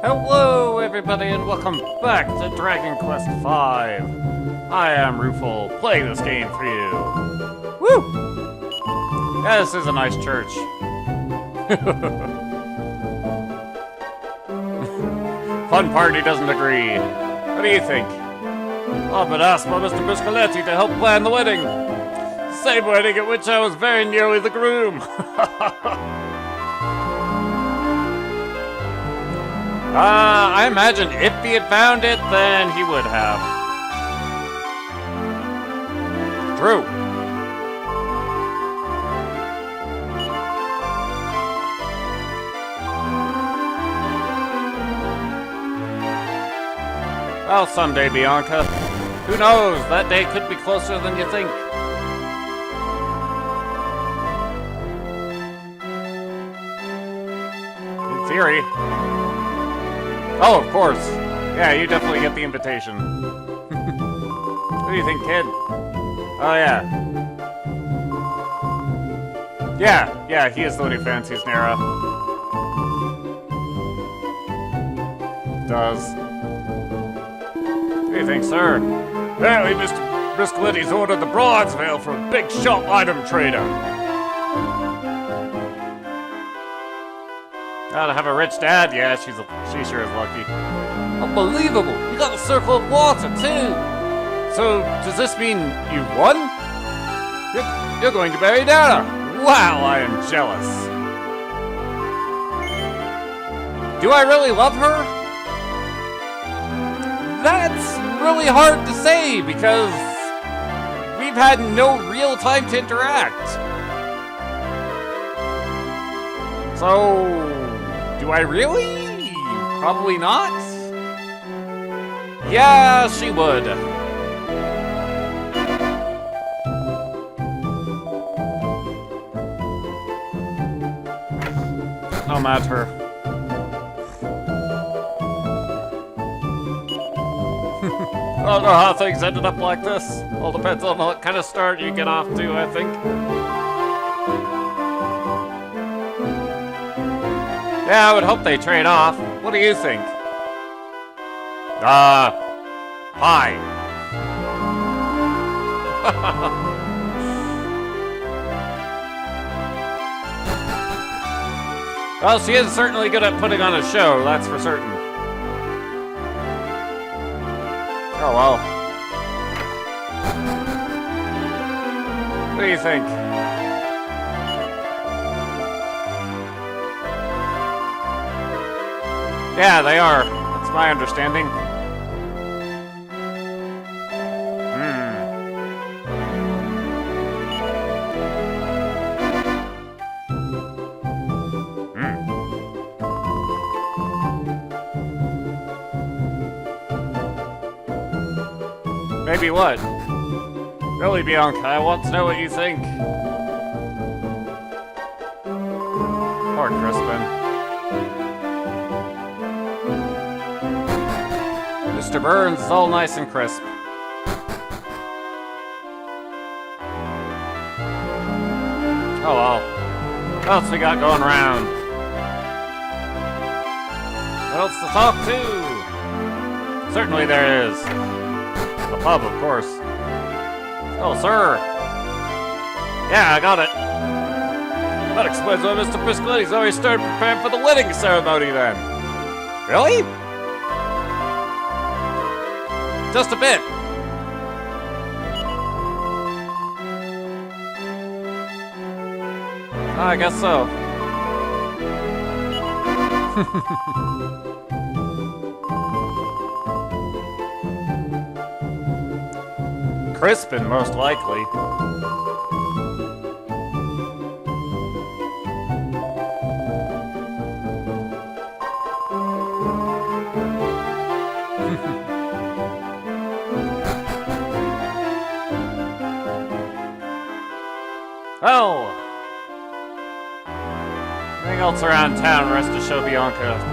Hello, everybody, and welcome back to Dragon Quest V. I am Rufal, playing this game for you. Woo! Yeah, this is a nice church. Fun party doesn't agree. What do you think? I've been asked by Mr. Briscoletti to help plan the wedding. Same wedding at which I was very nearly the groom. I imagine if he had found it, then he would have. True. Well, someday, Bianca. Who knows? That day could be closer than you think. In theory. Oh, of course. Yeah, you definitely get the invitation. What do you think, kid? Oh, yeah. Yeah, he is the one who fancies Nera. Does. What do you think, sir? Apparently, Mr. Briscoletti's ordered the bronze veil for a big shop item trader. Gotta have a rich dad. Yeah, she sure is lucky. Unbelievable! You got the circle of water, too! So, does this mean you won? You're going to marry Nera! Wow, I am jealous. Do I really love her? That's really hard to say, because we've had no real time to interact. So... do I really? Probably not. Yeah, she would. No matter. I don't know how things ended up like this. All depends on what kind of start you get off to, I think. Yeah, I would hope they trade off. What do you think? Hi. Well, she is certainly good at putting on a show, that's for certain. Oh, well. What do you think? Yeah, they are. That's my understanding. Maybe what? Really, Bianca, I want to know what you think. Poor Crispin. Mr. Burns is all nice and crisp. Oh well. What else we got going around? What else to talk to? Certainly there is. The pub, of course. Oh, sir. Yeah, I got it. That explains why Mr. Briscoletti's already started preparing for the wedding ceremony then. Really? Just a bit. I guess so. Crispin, most likely. Oh! Anything else around town for us to show Bianca?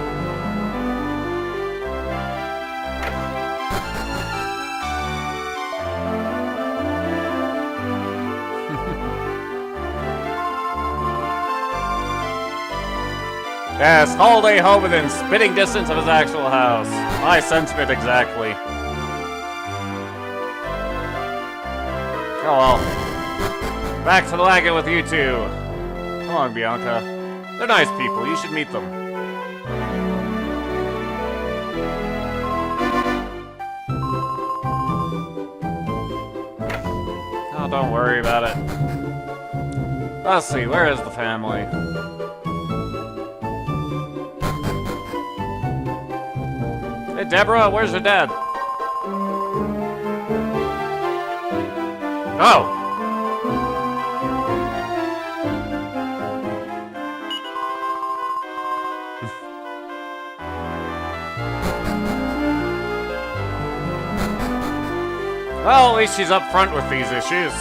Yes, holiday home within spitting distance of his actual house. My sentiment exactly. Oh well. Back to the wagon with you two. Come on, Bianca. They're nice people. You should meet them. Oh, don't worry about it. Let's see, where is the family? Hey, Deborah, where's your dad? Oh! Well, at least she's up front with these issues.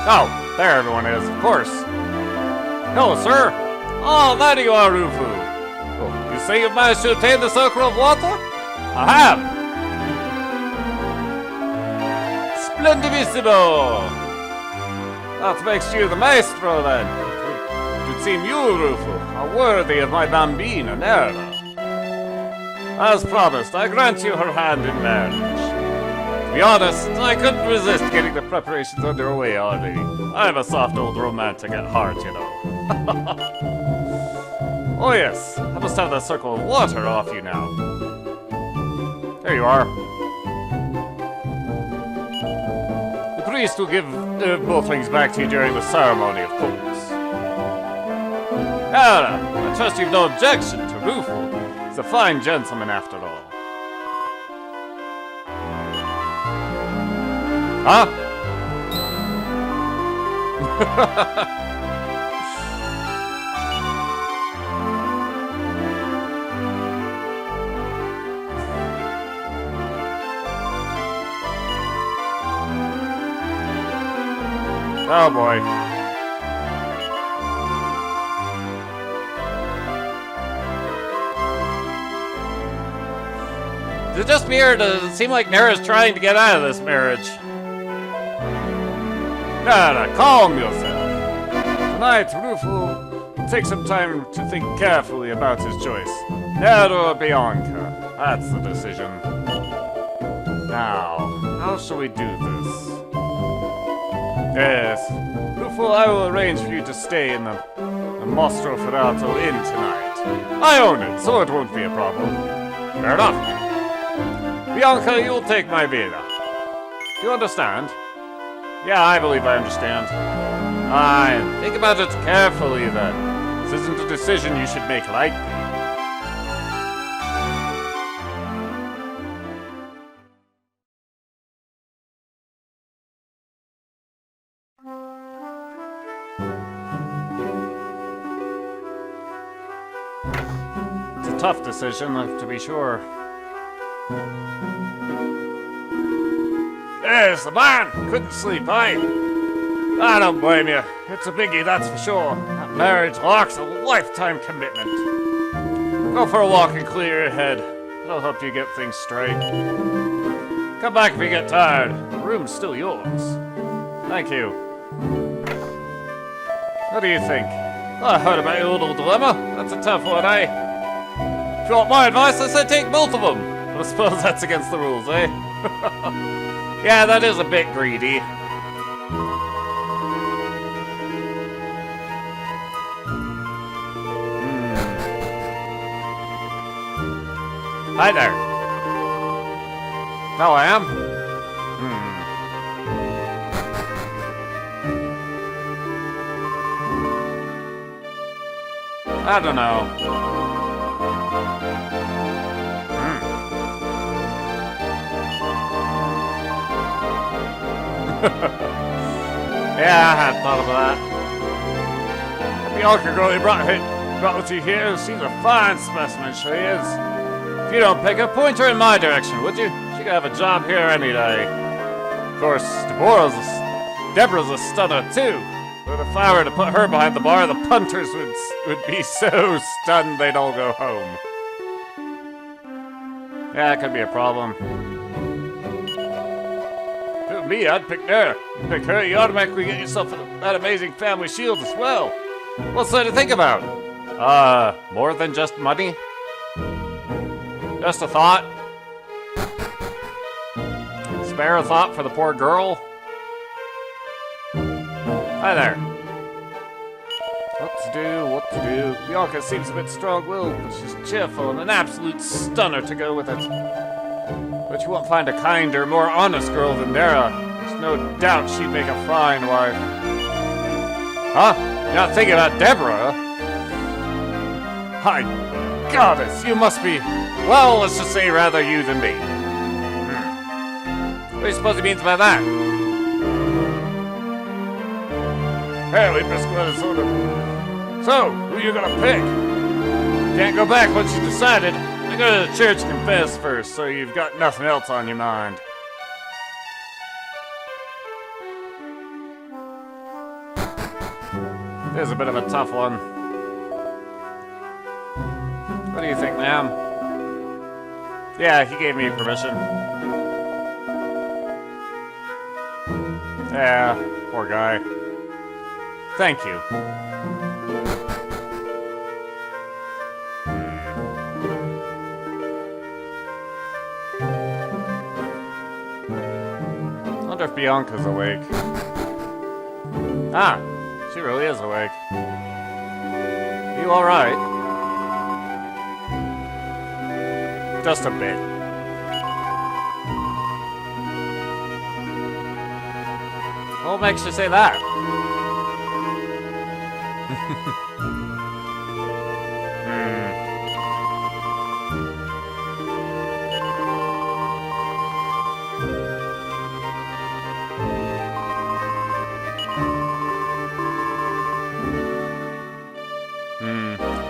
Oh, there everyone is, of course. Hello, sir. Oh, there you are, Rufu. Oh, you say you've managed to attain the circle of water? I have. Splendidissimo. That makes you the maestro, then. It would seem you, Rufu, are worthy of my bambina, Nera. As promised, I grant you her hand in marriage. To be honest, I couldn't resist getting the preparations underway already. I'm a soft old romantic at heart, you know. Oh yes, I must have that circle of water off you now. There you are. The priest will give both things back to you during the ceremony, of course. Nera, I trust you've no objection to Rufu. He's a fine gentleman after all. Huh? Oh boy. Is it just me, or does it seem like Nera's trying to get out of this marriage? Nera, calm yourself. Tonight, Rufu will take some time to think carefully about his choice. Nera or Bianca. That's the decision. Now, how shall we do this? Yes, Rufu, I will arrange for you to stay in the Mostro Ferrato Inn tonight. I own it, so it won't be a problem. Fair enough. Bianca, you'll take my villa. Do you understand? Yeah, I believe I understand. Fine. Think about it carefully, then. This isn't a decision you should make lightly. It's a tough decision, to be sure. Yes, the man couldn't sleep, I don't blame you. It's a biggie, that's for sure. That marriage locks a lifetime commitment. Go for a walk and clear your head. It'll help you get things straight. Come back if you get tired. The room's still yours. Thank you. What do you think? Well, I heard about your little dilemma. That's a tough one, eh? If you want my advice, I say take both of them. But I suppose that's against the rules, eh? Yeah, that is a bit greedy. Hi there. Oh, I am? I don't know. Yeah, I hadn't thought of that. Bianca girl you brought with you here, she's a fine specimen, she is. If you don't pick her, point her in my direction, would you? She could have a job here any day. Of course, Deborah's a stunner too. But if I were to put her behind the bar, the punters would be so stunned they'd all go home. Yeah, that could be a problem. Me, I'd pick Nera. You pick her, you automatically get yourself that amazing family shield as well. What's there to think about? More than just money? Just a thought? Spare a thought for the poor girl? Hi there. What to do? Bianca seems a bit strong-willed, but she's cheerful and an absolute stunner to go with it. But you won't find a kinder, more honest girl than Nera. There's no doubt she'd make a fine wife. Huh? You're not thinking about Deborah? My goddess, you must be... Well, let's just say rather you than me. What do you suppose he means by that? Apparently, Briscoletti sort of... So, who you gonna pick? Can't go back once you decided. I go to the church and confess first, so you've got nothing else on your mind. This is a bit of a tough one. What do you think, ma'am? Yeah, he gave me permission. Yeah, poor guy. Thank you. I wonder if Bianca's awake. Ah, she really is awake. You alright? Just a bit. What makes you say that?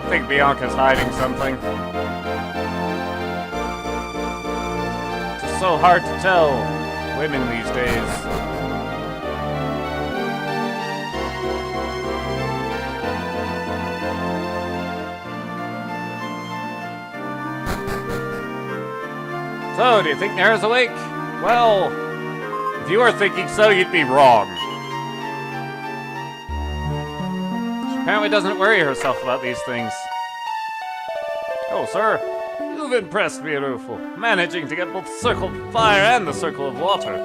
I think Bianca's hiding something. It's so hard to tell women these days. So, do you think Nera's awake? Well, if you were thinking so, you'd be wrong. She apparently doesn't worry herself about these things. Oh, sir, you've impressed me, Rufo, managing to get both the circle of fire and the circle of water.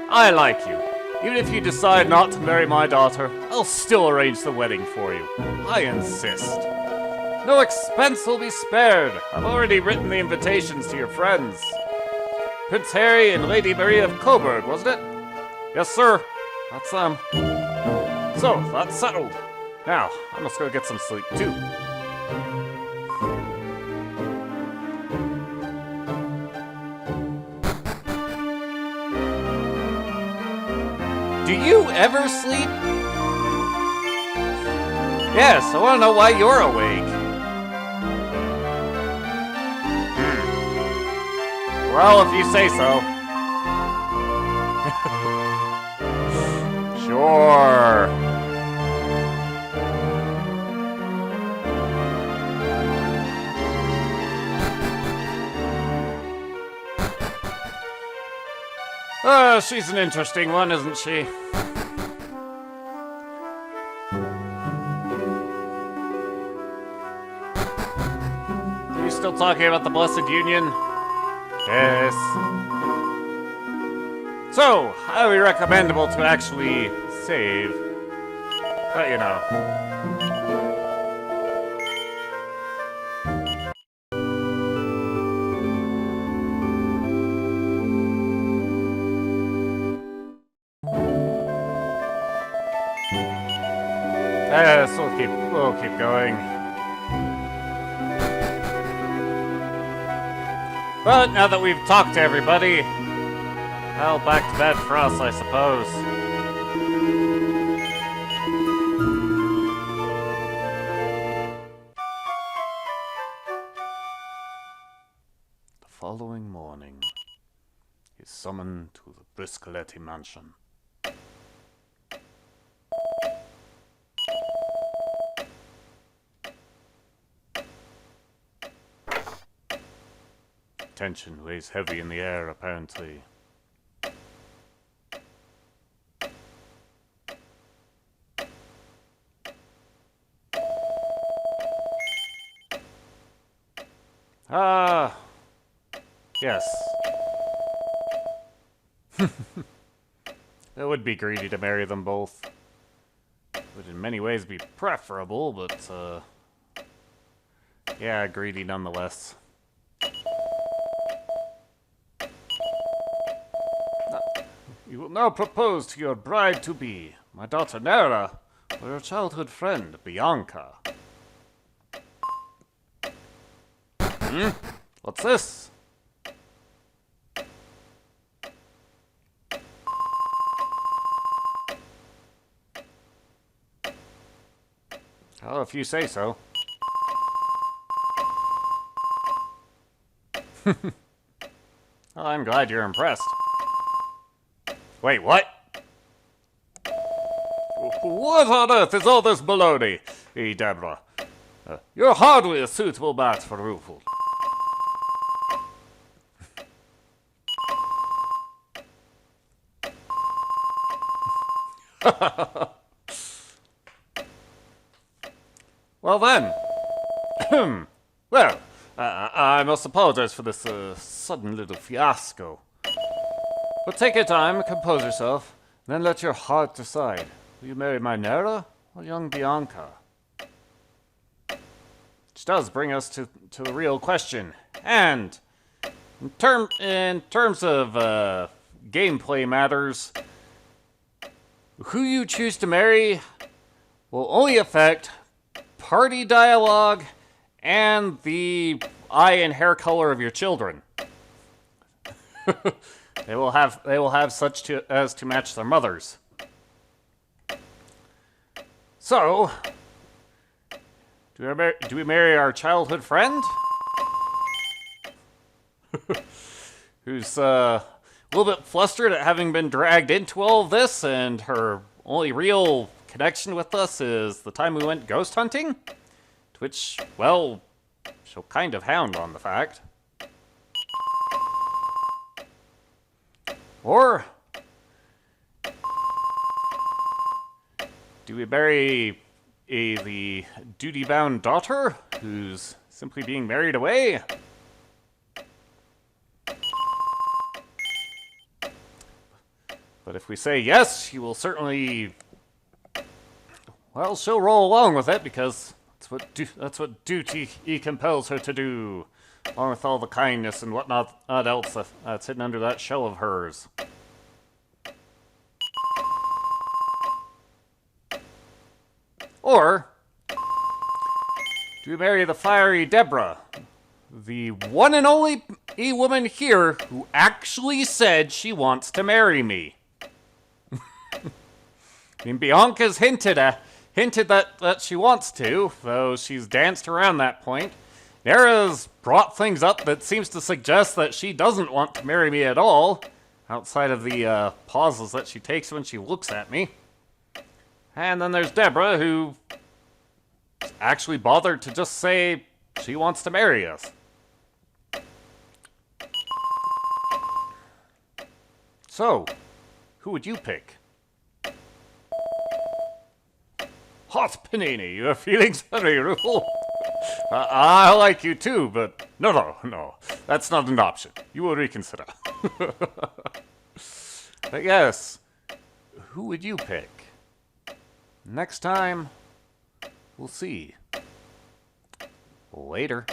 I like you. Even if you decide not to marry my daughter, I'll still arrange the wedding for you. I insist. No expense will be spared. I've already written the invitations to your friends. Prince Harry and Lady Maria of Coburg, wasn't it? Yes, sir. That's them. So, that's settled. Now, I must go get some sleep, too. Do you ever sleep? Yes, I want to know why you're awake. Well, if you say so. Sure. She's an interesting one, isn't she? Are you still talking about the Blessed Union? Yes. So, highly recommendable to actually save. But you know. Yes, we'll keep going. But now that we've talked to everybody, well, back to bed for us, I suppose. The following morning, he's summoned to the Briscoletti mansion. Tension weighs heavy in the air, apparently. Yes. It would be greedy to marry them both. Would in many ways be preferable, but, yeah, greedy nonetheless. You will now propose to your bride-to-be, my daughter Nera, or your childhood friend, Bianca. What's this? Oh, if you say so. Well, I'm glad you're impressed. Wait, what? What on earth is all this baloney, Deborah? You're hardly a suitable match for Rufus. Well then. Well, I must apologize for this sudden little fiasco. But take your time, compose yourself, then let your heart decide. Will you marry my Nera or young Bianca? Which does bring us to the real question. And in terms of gameplay matters, who you choose to marry will only affect party dialogue and the eye and hair color of your children. They will have such as to match their mothers. So, do we marry our childhood friend? Who's a little bit flustered at having been dragged into all of this, and her only real connection with us is the time we went ghost hunting? To which, well, she'll kind of hound on the fact. Or do we bury the duty-bound daughter who's simply being married away? But if we say yes, she will certainly, well, she'll roll along with it because that's what duty compels her to do. Along with all the kindness and whatnot else that's hidden under that shell of hers. Or, do we marry the fiery Deborah? The one and only woman here who actually said she wants to marry me. I mean, Bianca's hinted that she wants to, though she's danced around that point. Nera's brought things up that seems to suggest that she doesn't want to marry me at all, outside of the pauses that she takes when she looks at me. And then there's Deborah, who actually bothered to just say she wants to marry us. So, who would you pick? Hot Panini, your feelings very rueful. I like you too, but no, that's not an option. You will reconsider. But yes, who would you pick? Next time, we'll see. Later.